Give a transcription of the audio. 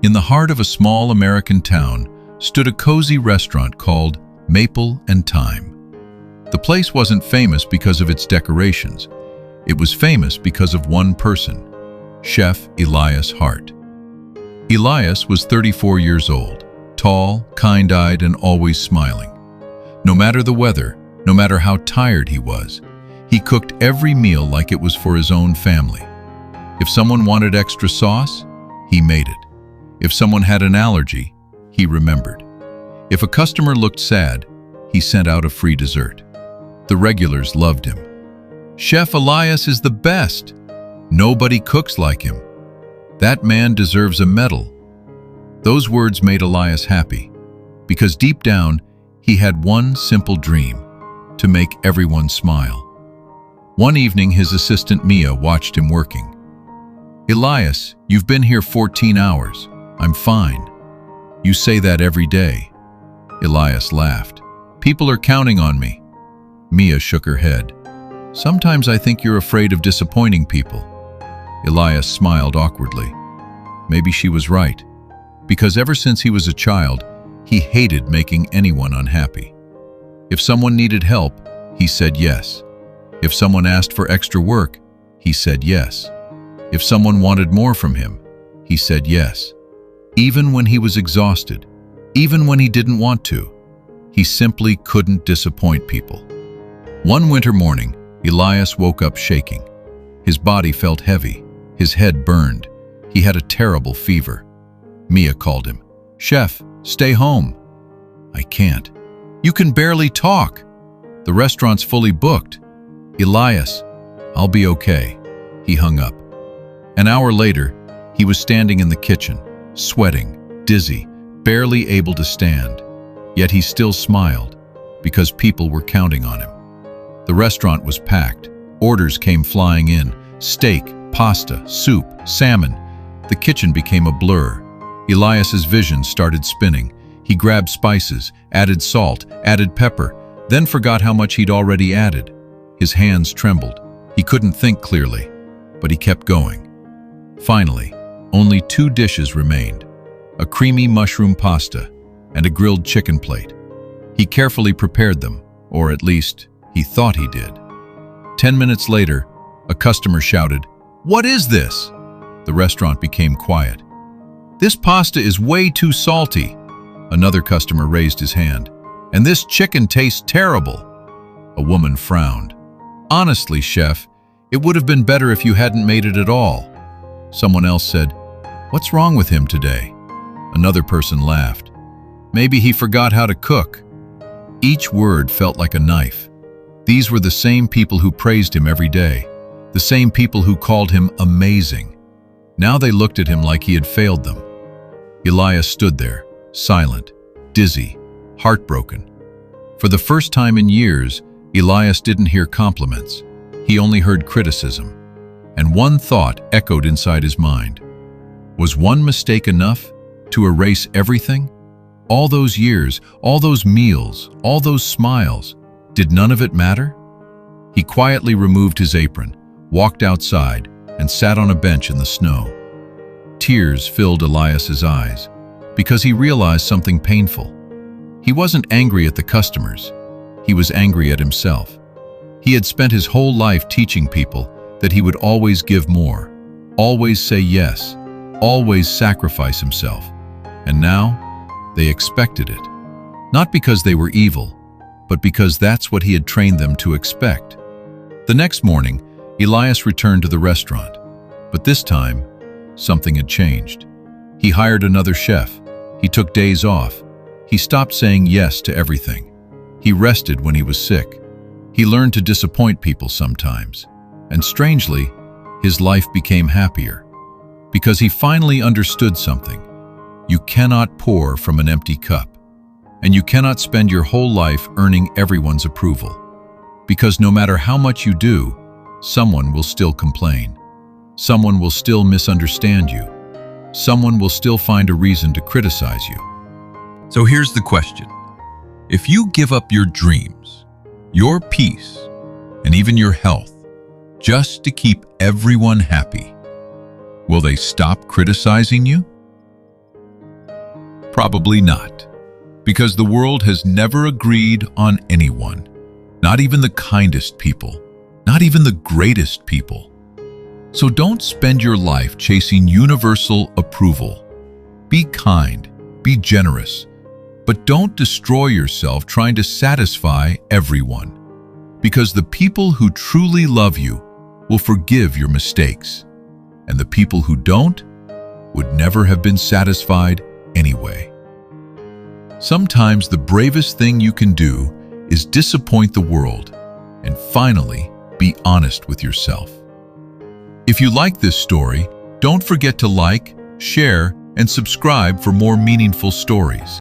In the heart of a small American town stood a cozy restaurant called Maple and Thyme. The place wasn't famous because of its decorations. It was famous because of one person, Chef Elias Hart. Elias was 34 years old, tall, kind-eyed, and always smiling. No matter the weather, no matter how tired he was, he cooked every meal like it was for his own family. If someone wanted extra sauce, he made it. If someone had an allergy, he remembered. If a customer looked sad, he sent out a free dessert. The regulars loved him. "Chef Elias is the best. Nobody cooks like him. That man deserves a medal." Those words made Elias happy, because deep down, he had one simple dream: to make everyone smile. One evening, his assistant Mia watched him working. "Elias, you've been here 14 hours. I'm fine. You say that every day." Elias laughed. "People are counting on me." Mia shook her head. "Sometimes I think you're afraid of disappointing people." Elias smiled awkwardly. Maybe she was right, because ever since he was a child, he hated making anyone unhappy. If someone needed help, he said yes. If someone asked for extra work, he said yes. If someone wanted more from him, he said yes. Even when he was exhausted, even when he didn't want to, he simply couldn't disappoint people. One winter morning, Elias woke up shaking. His body felt heavy. His head burned. He had a terrible fever. Mia called him. "Chef, stay home." "I can't." "You can barely talk. The restaurant's fully booked." "Elias, I'll be okay." He hung up. An hour later, he was standing in the kitchen, sweating, dizzy, barely able to stand. Yet he still smiled, because people were counting on him. The restaurant was packed. Orders came flying in: steak, pasta, soup, salmon. The kitchen became a blur. Elias's vision started spinning. He grabbed spices, added salt, added pepper, then forgot how much he'd already added. His hands trembled. He couldn't think clearly, but he kept going. Finally, only 2 dishes remained: a creamy mushroom pasta and a grilled chicken plate. He carefully prepared them, or at least, he thought he did. 10 minutes later, a customer shouted, "What is this?" The restaurant became quiet. "This pasta is way too salty." Another customer raised his hand. "And this chicken tastes terrible." A woman frowned. "Honestly, chef, it would have been better if you hadn't made it at all." Someone else said, "What's wrong with him today?" Another person laughed. "Maybe he forgot how to cook." Each word felt like a knife. These were the same people who praised him every day, the same people who called him amazing. Now they looked at him like he had failed them. Elias stood there, silent, dizzy, heartbroken. For the first time in years, Elias didn't hear compliments. He only heard criticism. And one thought echoed inside his mind. Was one mistake enough to erase everything? All those years, all those meals, all those smiles, did none of it matter? He quietly removed his apron, walked outside, and sat on a bench in the snow. Tears filled Elias's eyes, because he realized something painful. He wasn't angry at the customers. He was angry at himself. He had spent his whole life teaching people that he would always give more, always say yes, always sacrifice himself. And now, they expected it. Not because they were evil, but because that's what he had trained them to expect. The next morning, Elias returned to the restaurant, but this time, something had changed. He hired another chef. He took days off. He stopped saying yes to everything. He rested when he was sick. He learned to disappoint people sometimes. And strangely, his life became happier. Because he finally understood something. You cannot pour from an empty cup. And you cannot spend your whole life earning everyone's approval. Because no matter how much you do, someone will still complain. Someone will still misunderstand you. Someone will still find a reason to criticize you. So here's the question. If you give up your dreams, your peace, and even your health, just to keep everyone happy, will they stop criticizing you? Probably not. Because the world has never agreed on anyone. Not even the kindest people. Not even the greatest people. So don't spend your life chasing universal approval. Be kind, be generous, but don't destroy yourself trying to satisfy everyone. Because the people who truly love you will forgive your mistakes, and the people who don't would never have been satisfied anyway. Sometimes the bravest thing you can do is disappoint the world and finally be honest with yourself. If you like this story, don't forget to like, share, and subscribe for more meaningful stories.